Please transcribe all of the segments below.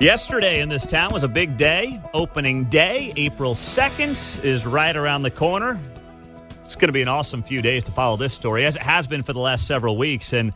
Yesterday in this town was a big day. Opening day, April 2nd, is right around the corner. It's going to be an awesome few days to follow this story, as it has been for the last several weeks. And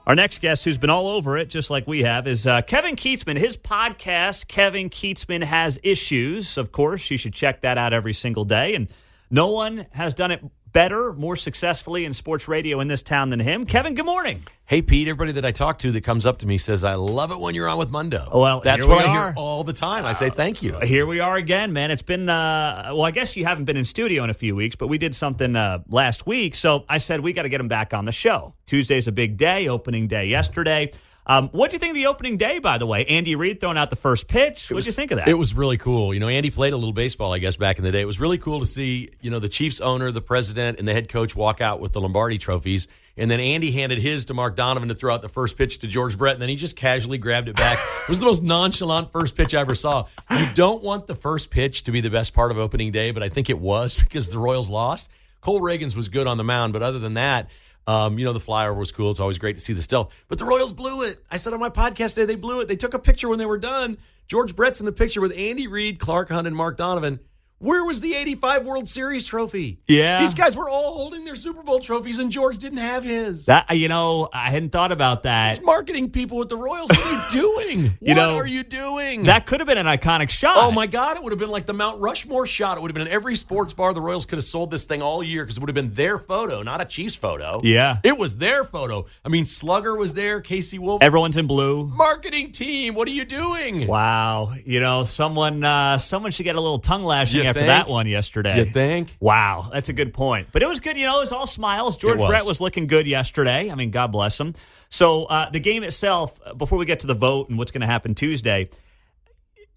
our next guest, who's been all over it, just like we have, is Kevin Keitzman. His podcast, Kevin Keitzman Has Issues. Of course, you should check that out every single day. And no one has done it better, more successfully in sports radio in this town than him. Kevin, good morning. Hey, Pete, everybody that I talk to that comes up to me says, I love it when you're on with Mundo. Well, that's what I hear all the time. I say thank you. Here we are again, man. It's been, I guess you haven't been in studio in a few weeks, but we did something last week. So I said, we got to get him back on the show. Tuesday's a big day, opening day yesterday. What do you think of the opening day, by the way? Andy Reid throwing out the first pitch. What did you think of that? It was really cool. You know, Andy played a little baseball, I guess, back in the day. It was really cool to see, you know, the Chiefs owner, the president, and the head coach walk out with the Lombardi trophies. And then Andy handed his to Mark Donovan to throw out the first pitch to George Brett, and then he just casually grabbed it back. It was the most nonchalant first pitch I ever saw. You don't want the first pitch to be the best part of opening day, but I think it was because the Royals lost. Cole Reagans was good on the mound, but other than that, you know, the flyover was cool. It's always great to see the stealth. But the Royals blew it. I said on my podcast today, they blew it. They took a picture when they were done. George Brett's in the picture with Andy Reid, Clark Hunt, and Mark Donovan. Where was the 85 World Series trophy? Yeah. These guys were all holding their Super Bowl trophies, and George didn't have his. That, you know, I hadn't thought about that. These marketing people with the Royals, what are you doing? What are you doing? That could have been an iconic shot. Oh, my God. It would have been like the Mount Rushmore shot. It would have been in every sports bar. The Royals could have sold this thing all year because it would have been their photo, not a Chiefs photo. Yeah. It was their photo. I mean, Slugger was there, Casey Wolf. Everyone's in blue. Marketing team, what are you doing? Wow. You know, someone should get a little tongue lashing after that one yesterday. You think? Wow, that's a good point. But it was good. You know, it was all smiles. George Brett was looking good yesterday. I mean, God bless him. So the game itself, before we get to the vote and what's going to happen Tuesday,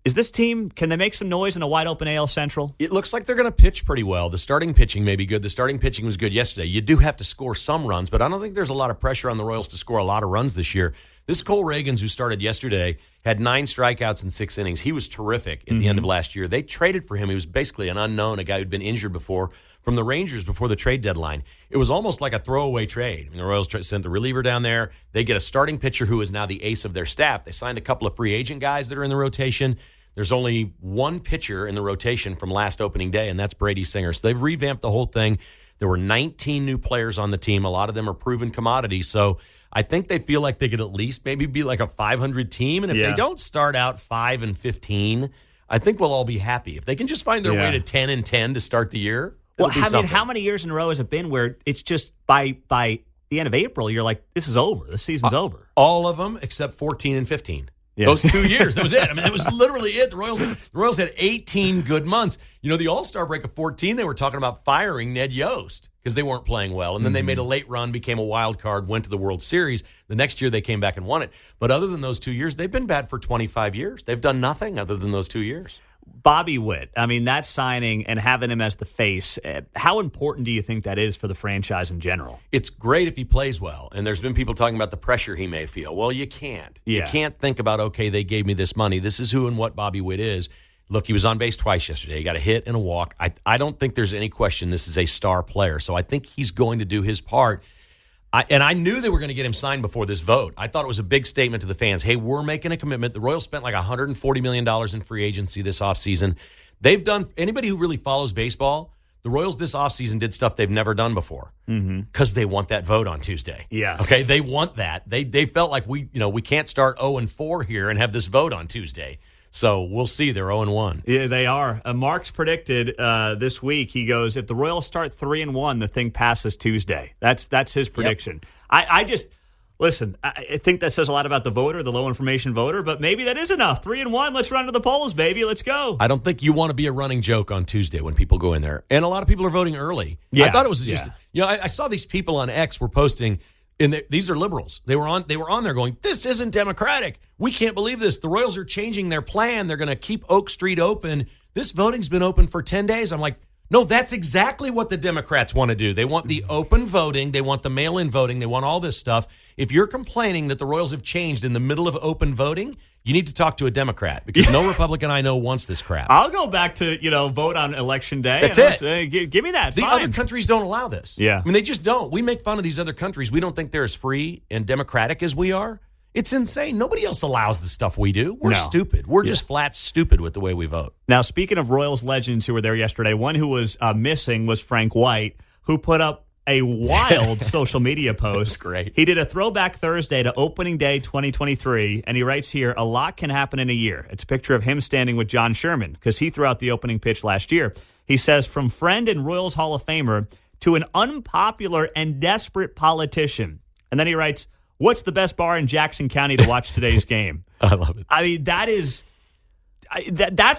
is this team, can they make some noise in a wide-open AL Central? It looks like they're going to pitch pretty well. The starting pitching may be good. The starting pitching was good yesterday. You do have to score some runs, but I don't think there's a lot of pressure on the Royals to score a lot of runs this year. This Cole Reagans, who started yesterday, had 9 strikeouts in 6 innings. He was terrific at the end of last year. They traded for him. He was basically an unknown, a guy who'd been injured before, from the Rangers before the trade deadline. It was almost like a throwaway trade. I mean, the Royals sent the reliever down there. They get a starting pitcher who is now the ace of their staff. They signed a couple of free agent guys that are in the rotation. There's only one pitcher in the rotation from last opening day, and that's Brady Singer. So they've revamped the whole thing. There were 19 new players on the team. A lot of them are proven commodities. So I think they feel like they could at least maybe be like a 500 team. And if they don't start out 5-15, I think we'll all be happy. If they can just find their way to 10-10 to start the year. Well, I mean, how many years in a row has it been where it's just by the end of April, you're like, this is over. The season's over. All of them except 14 and 15. Yeah. Those 2 years, that was it. I mean, that was literally it. The Royals had 18 good months. You know, the All-Star break of 14, they were talking about firing Ned Yost because they weren't playing well. And then they made a late run, became a wild card, went to the World Series. The next year, they came back and won it. But other than those 2 years, they've been bad for 25 years. They've done nothing other than those 2 years. Bobby Witt, I mean, that signing and having him as the face, how important do you think that is for the franchise in general? It's great if he plays well, and there's been people talking about the pressure he may feel. Well, you can't. Yeah. You can't think about, okay, they gave me this money. This is who and what Bobby Witt is. Look, he was on base twice yesterday. He got a hit and a walk. I don't think there's any question this is a star player, so I think he's going to do his part. I knew they were going to get him signed before this vote. I thought it was a big statement to the fans. Hey, we're making a commitment. The Royals spent like $140 million in free agency this offseason. They've done, anybody who really follows baseball, the Royals this offseason did stuff they've never done before because they want that vote on Tuesday. Yeah. Okay, they want that. They felt like we can't start 0-4 here and have this vote on Tuesday. So we'll see. They're 0-1. Yeah, they are. Mark's predicted this week. He goes, if the Royals start 3-1, the thing passes Tuesday. That's his prediction. Yep. I just listen. I think that says a lot about the voter, the low information voter. But maybe that is enough. 3-1. Let's run to the polls, baby. Let's go. I don't think you want to be a running joke on Tuesday when people go in there, and a lot of people are voting early. Yeah. I thought it was just I saw these people on X were posting. And these are liberals. They were on there going, this isn't democratic. We can't believe this. The Royals are changing their plan. They're going to keep Oak Street open. This voting's been open for 10 days. I'm like, no, that's exactly what the Democrats want to do. They want the open voting. They want the mail-in voting. They want all this stuff. If you're complaining that the Royals have changed in the middle of open voting, you need to talk to a Democrat because no Republican I know wants this crap. I'll go back to, vote on Election Day. That's it. Say, give me that. The other countries don't allow this. Yeah. I mean, they just don't. We make fun of these other countries. We don't think they're as free and democratic as we are. It's insane. Nobody else allows the stuff we do. We're No. stupid. We're just flat stupid with the way we vote. Now, speaking of Royals legends who were there yesterday, one who was missing was Frank White, who put up a wild social media post. That's great. He did a throwback Thursday to opening day 2023, and he writes here, a lot can happen in a year. It's a picture of him standing with John Sherman because he threw out the opening pitch last year. He says, from friend and Royals Hall of Famer to an unpopular and desperate politician. And then he writes, what's the best bar in Jackson County to watch today's game? I love it. I mean, that's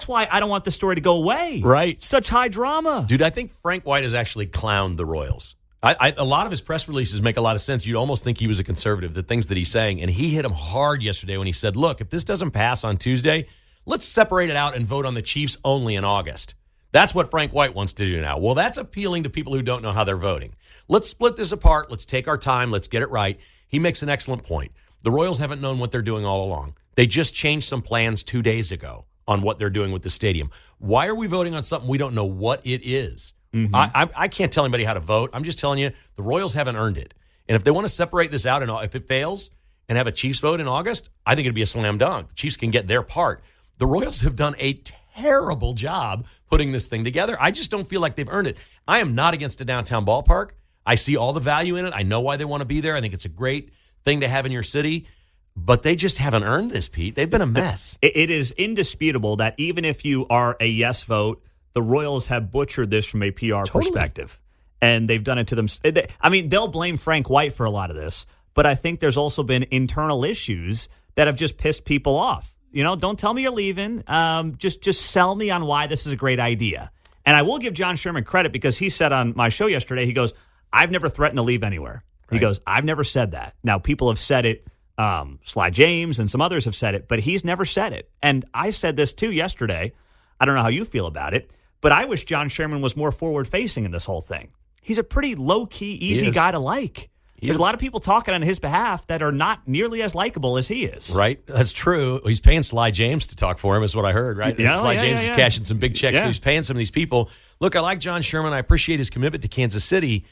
why I don't want the story to go away. Right. Such high drama. Dude, I think Frank White has actually clowned the Royals. A lot of his press releases make a lot of sense. You'd almost think he was a conservative, the things that he's saying. And he hit him hard yesterday when he said, look, if this doesn't pass on Tuesday, let's separate it out and vote on the Chiefs only in August. That's what Frank White wants to do now. Well, that's appealing to people who don't know how they're voting. Let's split this apart. Let's take our time. Let's get it right. He makes an excellent point. The Royals haven't known what they're doing all along. They just changed some plans 2 days ago on what they're doing with the stadium. Why are we voting on something we don't know what it is? Mm-hmm. I can't tell anybody how to vote. I'm just telling you, the Royals haven't earned it. And if they want to separate this out, and if it fails and have a Chiefs vote in August, I think it'd be a slam dunk. The Chiefs can get their part. The Royals have done a terrible job putting this thing together. I just don't feel like they've earned it. I am not against a downtown ballpark. I see all the value in it. I know why they want to be there. I think it's a great thing to have in your city. But they just haven't earned this, Pete. They've been a mess. It is indisputable that even if you are a yes vote, the Royals have butchered this from a PR perspective. And they've done it to them. I mean, they'll blame Frank White for a lot of this, but I think there's also been internal issues that have just pissed people off. You know, don't tell me you're leaving. Just sell me on why this is a great idea. And I will give John Sherman credit because he said on my show yesterday, he goes, I've never threatened to leave anywhere. Right. He goes, I've never said that. Now, people have said it. Sly James and some others have said it, but he's never said it. And I said this too yesterday. I don't know how you feel about it, but I wish John Sherman was more forward-facing in this whole thing. He's a pretty low-key, easy guy to like. There's a lot of people talking on his behalf that are not nearly as likable as he is. Right. That's true. He's paying Sly James to talk for him is what I heard, right? Yeah, Sly James is cashing some big checks. Yeah. So he's paying some of these people. Look, I like John Sherman. I appreciate his commitment to Kansas City.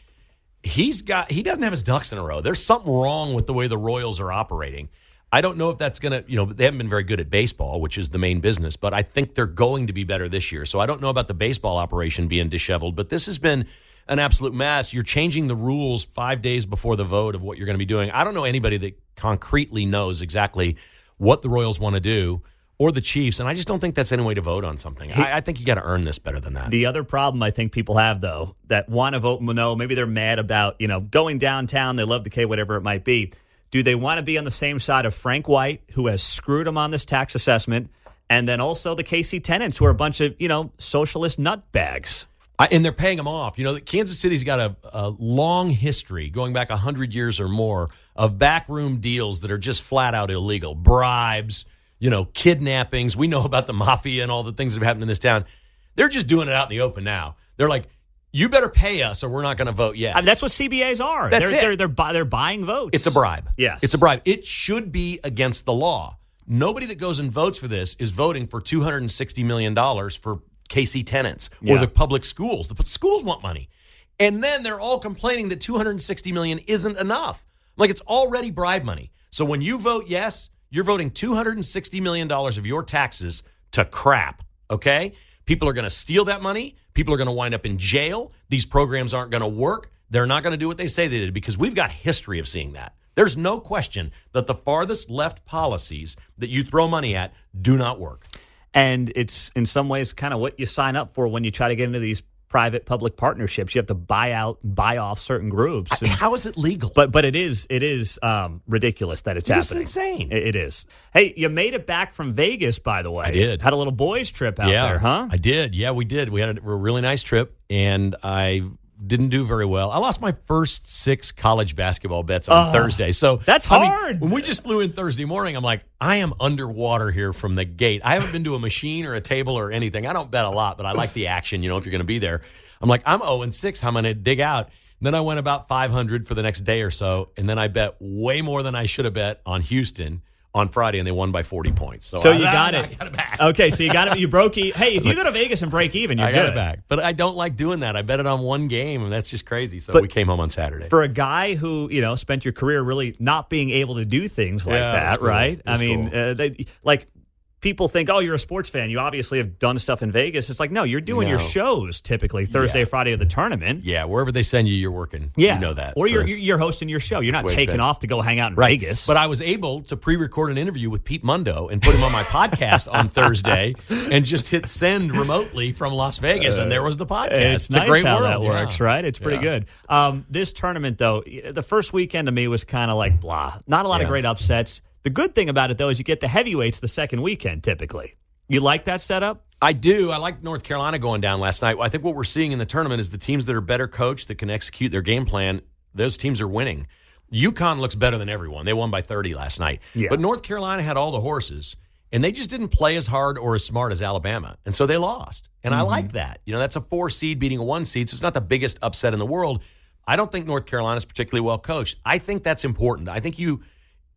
He doesn't have his ducks in a row. There's something wrong with the way the Royals are operating. I don't know if that's going to, they haven't been very good at baseball, which is the main business, but I think they're going to be better this year. So I don't know about the baseball operation being disheveled, but this has been an absolute mess. You're changing the rules 5 days before the vote of what you're going to be doing. I don't know anybody that concretely knows exactly what the Royals want to do or the Chiefs, and I just don't think that's any way to vote on something. I think you got to earn this better than that. The other problem I think people have, though, that want to vote no, maybe they're mad about, going downtown, they love the K, whatever it might be. Do they want to be on the same side of Frank White, who has screwed them on this tax assessment, and then also the KC tenants, who are a bunch of, socialist nutbags? And they're paying them off. Kansas City's got a long history, going back 100 years or more, of backroom deals that are just flat out illegal. Bribes, kidnappings. We know about the mafia and all the things that have happened in this town. They're just doing it out in the open now. They're like, you better pay us or we're not going to vote yes. I mean, that's what CBAs are. They're buying votes. It's a bribe. Yes. It's a bribe. It should be against the law. Nobody that goes and votes for this is voting for $260 million for KC tenants or the public schools. The schools want money. And then they're all complaining that $260 million isn't enough. Like, it's already bribe money. So when you vote yes, you're voting $260 million of your taxes to crap, okay? People are going to steal that money. People are going to wind up in jail. These programs aren't going to work. They're not going to do what they say they did because we've got history of seeing that. There's no question that the farthest left policies that you throw money at do not work. And it's in some ways kind of what you sign up for when you try to get into these private-public partnerships. You have to buy off certain groups. How is it legal? But it is ridiculous that it's happening. It's insane. It is. Hey, you made it back from Vegas, by the way. I did. Had a little boys trip out there, huh? I did. Yeah, we did. We had a really nice trip, and I didn't do very well. I lost my first 6 college basketball bets on Thursday. So that's hard. When we just flew in Thursday morning, I'm like, I am underwater here from the gate. I haven't been to a machine or a table or anything. I don't bet a lot, but I like the action, if you're going to be there. I'm like, I'm 0-6. I'm going to dig out. And then I went about 500 for the next day or so, and then I bet way more than I should have bet on Houston on Friday, and they won by 40 points. So you got it. I got it back. Okay, so you got it. You broke even. Hey, if you go to Vegas and break even, you're good. I got it back. But I don't like doing that. I bet it on one game, and that's just crazy. So we came home on Saturday. For a guy who, spent your career really not being able to do things like that, cool. right? I mean, cool. People think, oh, you're a sports fan. You obviously have done stuff in Vegas. It's like, no, you're doing your shows typically Thursday, Friday of the tournament. Yeah, wherever they send you, you're working. Yeah. You know that. Or you're hosting your show. You're not taking off to go hang out in Vegas. But I was able to pre-record an interview with Pete Mundo and put him on my podcast on Thursday and just hit send remotely from Las Vegas, and there was the podcast. It's nice a great how world. that works, right? It's pretty good. This tournament, though, the first weekend to me was kind of like blah. Not a lot of great upsets. The good thing about it, though, is you get the heavyweights the second weekend typically. You like that setup? I do. I like North Carolina going down last night. I think what we're seeing in the tournament is the teams that are better coached, that can execute their game plan, those teams are winning. UConn looks better than everyone. They won by 30 last night. Yeah. But North Carolina had all the horses, and they just didn't play as hard or as smart as Alabama. And so they lost. And I like that. That's a 4 seed beating a 1 seed, so it's not the biggest upset in the world. I don't think North Carolina is particularly well coached. I think that's important. I think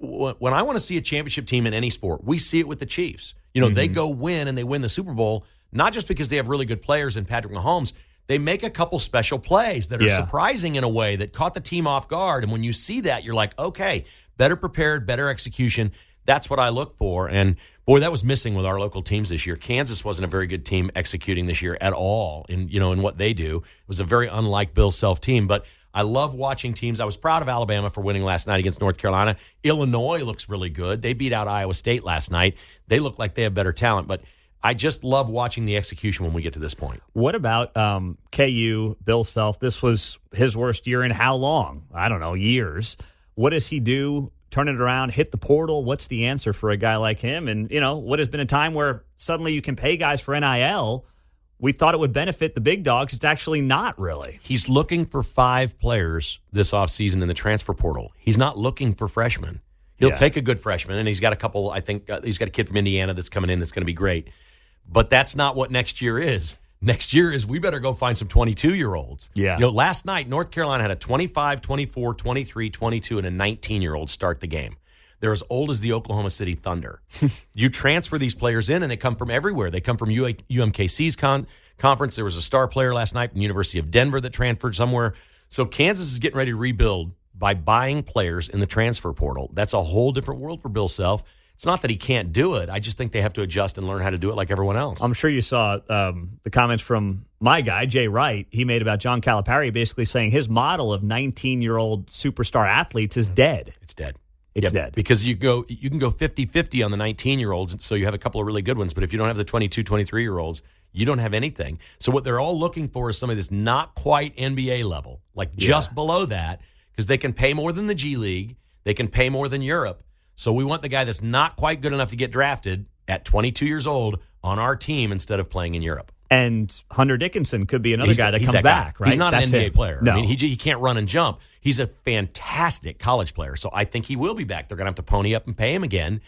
when I want to see a championship team in any sport, we see it with the Chiefs. They go win and they win the Super Bowl, not just because they have really good players in Patrick Mahomes. They make a couple special plays that are surprising in a way that caught the team off guard. And when you see that, you're like, okay, better prepared, better execution. That's what I look for. And boy, that was missing with our local teams this year. Kansas wasn't a very good team executing this year at all in what they do. It was a very unlike Bill Self team. But I love watching teams. I was proud of Alabama for winning last night against North Carolina. Illinois looks really good. They beat out Iowa State last night. They look like they have better talent, but I just love watching the execution when we get to this point. What about KU, Bill Self? This was his worst year in how long? I don't know, years. What does he do? Turn it around, hit the portal? What's the answer for a guy like him? And, what has been a time where suddenly you can pay guys for NIL. We thought it would benefit the big dogs. It's actually not really. He's looking for 5 players this offseason in the transfer portal. He's not looking for freshmen. He'll take a good freshman, and he's got a couple, I think, he's got a kid from Indiana that's coming in that's going to be great. But that's not what next year is. Next year is we better go find some 22-year-olds. Yeah. Last night, North Carolina had a 25, 24, 23, 22, and a 19-year-old start the game. They're as old as the Oklahoma City Thunder. You transfer these players in, and they come from everywhere. They come from UMKC's conference. There was a star player last night from the University of Denver that transferred somewhere. So Kansas is getting ready to rebuild by buying players in the transfer portal. That's a whole different world for Bill Self. It's not that he can't do it. I just think they have to adjust and learn how to do it like everyone else. I'm sure you saw the comments from my guy, Jay Wright, he made about John Calipari, basically saying his model of 19-year-old superstar athletes is dead. It's dead. It's dead. Because you can go 50-50 on the 19-year-olds, so you have a couple of really good ones. But if you don't have the 22, 23-year-olds, you don't have anything. So what they're all looking for is somebody that's not quite NBA level, like just below that, because they can pay more than the G League. They can pay more than Europe. So we want the guy that's not quite good enough to get drafted at 22 years old on our team instead of playing in Europe. And Hunter Dickinson could be another guy that comes back, right? He's not an NBA player. No. I mean, he can't run and jump. He's a fantastic college player. So I think he will be back. They're going to have to pony up and pay him again.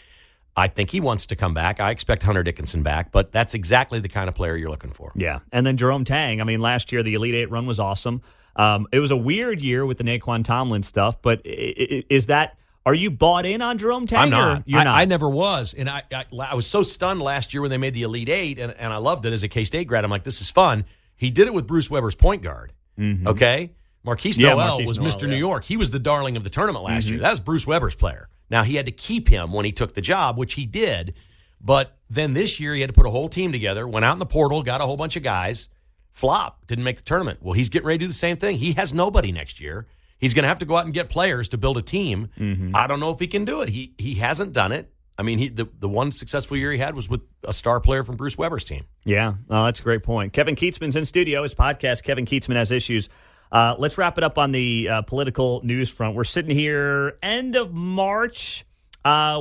I think he wants to come back. I expect Hunter Dickinson back, but that's exactly the kind of player you're looking for. Yeah. And then Jerome Tang. I mean, last year the Elite Eight run was awesome. It was a weird year with the Naquan Tomlin stuff, but is that... Are you bought in on Jerome Tang? I'm not. You're not. I never was. And I was so stunned last year when they made the Elite Eight, and I loved it as a K-State grad. I'm like, this is fun. He did it with Bruce Weber's point guard. Mm-hmm. Okay? Marquise Noel was Mr. New York. He was the darling of the tournament last year. That was Bruce Weber's player. Now, he had to keep him when he took the job, which he did. But then this year, he had to put a whole team together, went out in the portal, got a whole bunch of guys, flop, didn't make the tournament. Well, he's getting ready to do the same thing. He has nobody next year. He's going to have to go out and get players to build a team. Mm-hmm. I don't know if he can do it. He hasn't done it. I mean, the one successful year he had was with a star player from Bruce Weber's team. Yeah, that's a great point. Kevin Keitzman's in studio. His podcast, Kevin Keitzman Has Issues. Let's wrap it up on the political news front. We're sitting here end of March.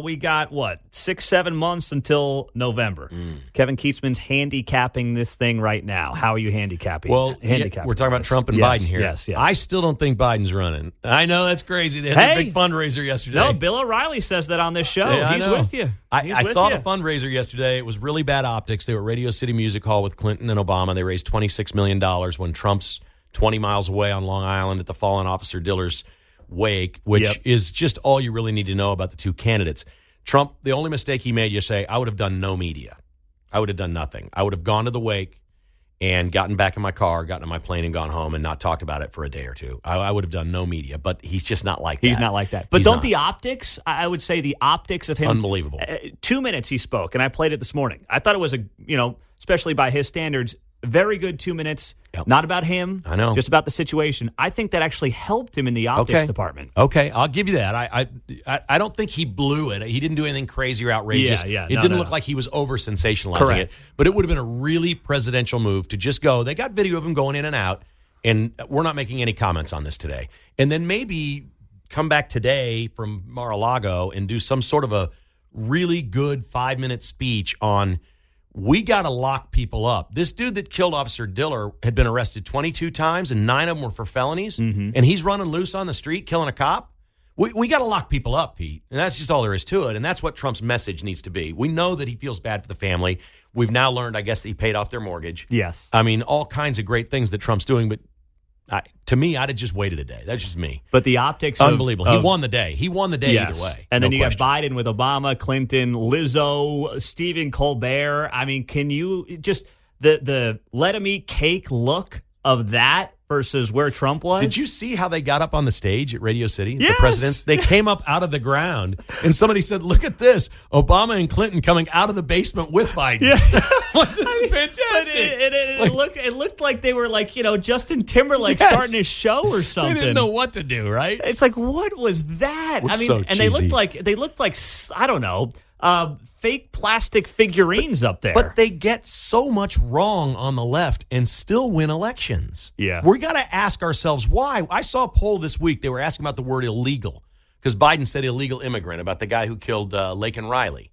We got, 6-7 months until November. Kevin Keitzman's handicapping this thing right now. How are you handicapping? Well, we're talking about Trump and Biden here. Yes. I still don't think Biden's running. I know that's crazy. They had a big fundraiser yesterday. No, Bill O'Reilly says that on this show. Yeah, He's with you. I saw the fundraiser yesterday. It was really bad optics. They were at Radio City Music Hall with Clinton and Obama. They raised $26 million when Trump's 20 miles away on Long Island at the fallen officer Diller's wake, which is just all you really need to know about the two candidates. Trump, the only mistake he made, you say, I would have done no media. I would have done nothing. I would have gone to the wake and gotten back in my car, gotten on my plane and gone home and not talked about it for a day or two. I would have done no media, but he's just not like that. He's not like that. But the optics, I would say the optics of him. Unbelievable. 2 minutes he spoke, and I played it this morning. I thought it was especially by his standards, very good 2 minutes. Yep. Not about him. I know. Just about the situation. I think that actually helped him in the optics department. Okay, I'll give you that. I don't think he blew it. He didn't do anything crazy or outrageous. Yeah. It didn't look like he was over sensationalizing it. But it would have been a really presidential move to just go. They got video of him going in and out, and we're not making any comments on this today. And then maybe come back today from Mar-a-Lago and do some sort of a really good 5-minute speech on. We got to lock people up. This dude that killed Officer Diller had been arrested 22 times, and 9 of them were for felonies, and he's running loose on the street, killing a cop. We got to lock people up, Pete, and that's just all there is to it, and that's what Trump's message needs to be. We know that he feels bad for the family. We've now learned, I guess, that he paid off their mortgage. Yes. I mean, all kinds of great things that Trump's doing, but to me, I'd have just waited a day. That's just me. But the optics Unbelievable. He won the day. He won the day either way. And then you got Biden with Obama, Clinton, Lizzo, Stephen Colbert. I mean, can you just the let him eat cake look of that versus where Trump was? Did you see how they got up on the stage at Radio City? Yes. The presidents, they came up out of the ground, and somebody said, "Look at this, Obama and Clinton coming out of the basement with Biden." Yeah. This is fantastic. It looked like they were Justin Timberlake starting his show or something. They didn't know what to do, right? It's like, what was that? So and they looked like I don't know. Fake plastic figurines up there. But they get so much wrong on the left and still win elections. Yeah. We got to ask ourselves why. I saw a poll this week. They were asking about the word illegal because Biden said illegal immigrant about the guy who killed Laken Riley.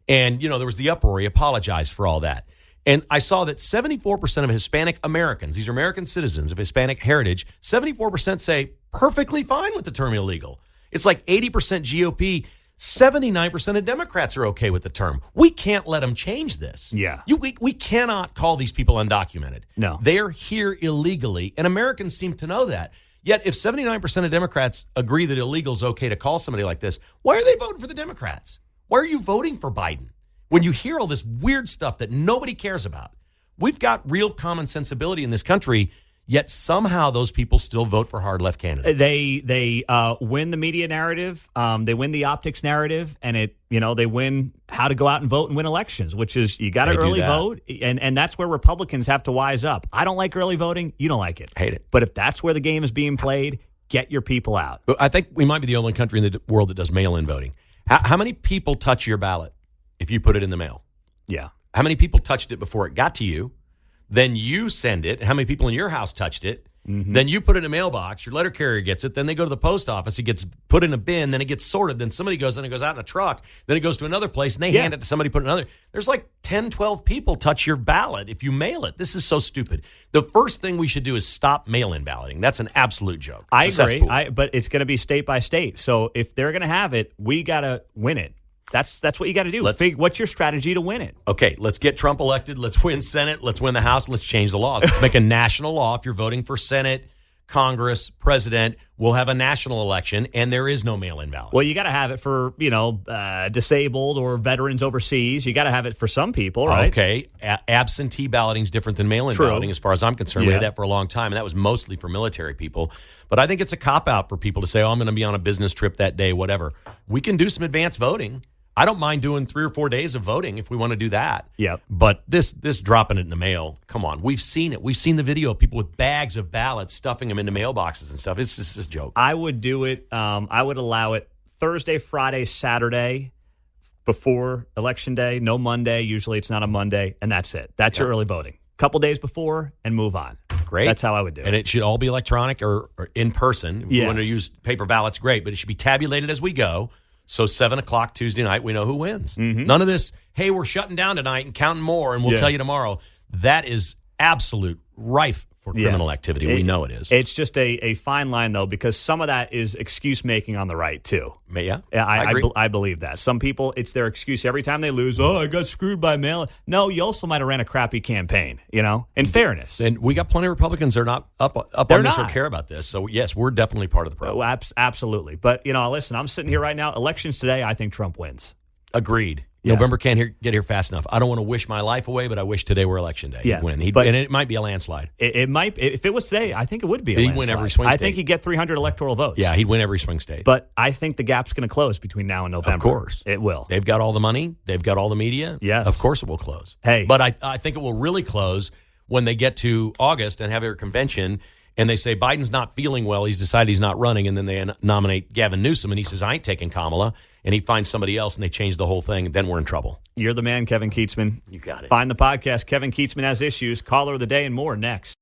And, there was the uproar. He apologized for all that. And I saw that 74% of Hispanic Americans, these are American citizens of Hispanic heritage, 74% say perfectly fine with the term illegal. It's like 80% GOP. 79% of Democrats are okay with the term. We can't let them change this. Yeah. We cannot call these people undocumented. No. They're here illegally, and Americans seem to know that. Yet if 79% of Democrats agree that illegal is okay to call somebody like this, why are they voting for the Democrats? Why are you voting for Biden? When you hear all this weird stuff that nobody cares about, we've got real common sensibility in this country. Yet somehow those people still vote for hard left candidates. They win the media narrative, they win the optics narrative, and they win how to go out and vote and win elections, which is you got to early vote, and that's where Republicans have to wise up. I don't like early voting. You don't like it. Hate it. But if that's where the game is being played, get your people out. I think we might be the only country in the world that does mail-in voting. How many people touch your ballot if you put it in the mail? Yeah. How many people touched it before it got to you? Then you send it. How many people in your house touched it? Mm-hmm. Then you put it in a mailbox. Your letter carrier gets it. Then they go to the post office. It gets put in a bin. Then it gets sorted. Then somebody goes and it goes out in a truck. Then it goes to another place and they hand it to somebody, put it in another. There's like 10, 12 people touch your ballot if you mail it. This is so stupid. The first thing we should do is stop mail-in balloting. That's an absolute joke. I agree. But it's going to be state by state. So if they're going to have it, we got to win it. That's what you got to do. What's your strategy to win it? Okay, let's get Trump elected. Let's win Senate. Let's win the House. Let's change the laws. Let's make a national law. If you're voting for Senate, Congress, President, we'll have a national election, and there is no mail-in ballot. Well, you got to have it for, disabled or veterans overseas. You got to have it for some people, right? Okay. Absentee balloting is different than mail-in balloting as far as I'm concerned. We had that for a long time, and that was mostly for military people. But I think it's a cop-out for people to say, I'm going to be on a business trip that day, whatever. We can do some advanced voting. I don't mind doing 3 or 4 days of voting if we want to do that. Yep. But this dropping it in the mail, come on. We've seen it. We've seen the video of people with bags of ballots stuffing them into mailboxes and stuff. It's just a joke. I would do it. I would allow it Thursday, Friday, Saturday before Election Day. No Monday. Usually it's not a Monday. And that's it. That's your early voting. Couple days before and move on. Great. That's how I would do it. And it should all be electronic or in person. If you want to use paper ballots, great. But it should be tabulated as we go. So 7 o'clock Tuesday night, we know who wins. Mm-hmm. None of this, hey, we're shutting down tonight and counting more, and we'll tell you tomorrow. That is absolute rife for criminal activity. We know it is. It's just a fine line, though, because some of that is excuse-making on the right, too. Yeah, I agree. I believe that. Some people, it's their excuse every time they lose. Oh, I got screwed by mail. No, you also might have ran a crappy campaign, in fairness. And we got plenty of Republicans that are not up on this or care about this. So, yes, we're definitely part of the problem. Absolutely. But, listen, I'm sitting here right now. Elections today, I think Trump wins. Agreed. Yeah. November can't get here fast enough. I don't want to wish my life away, but I wish today were election day. Yeah, He'd win. but and it might be a landslide. It might. If it was today, I think it would be a He'd landslide. win every swing I state. think he'd get 300 electoral votes. Yeah, he'd win every swing state. But I think the gap's going to close between now and November. Of course. It will. They've got all the money. They've got all the media. Yes. Of course it will close. Hey. But I think it will really close when they get to August and have their convention and they say Biden's not feeling well. He's decided he's not running. And then they nominate Gavin Newsom. And he says, I ain't taking Kamala. And he finds somebody else and they change the whole thing. Then we're in trouble. You're the man, Kevin Keitzman. You got it. Find the podcast, Kevin Keitzman Has Issues, Caller of the Day, and more next.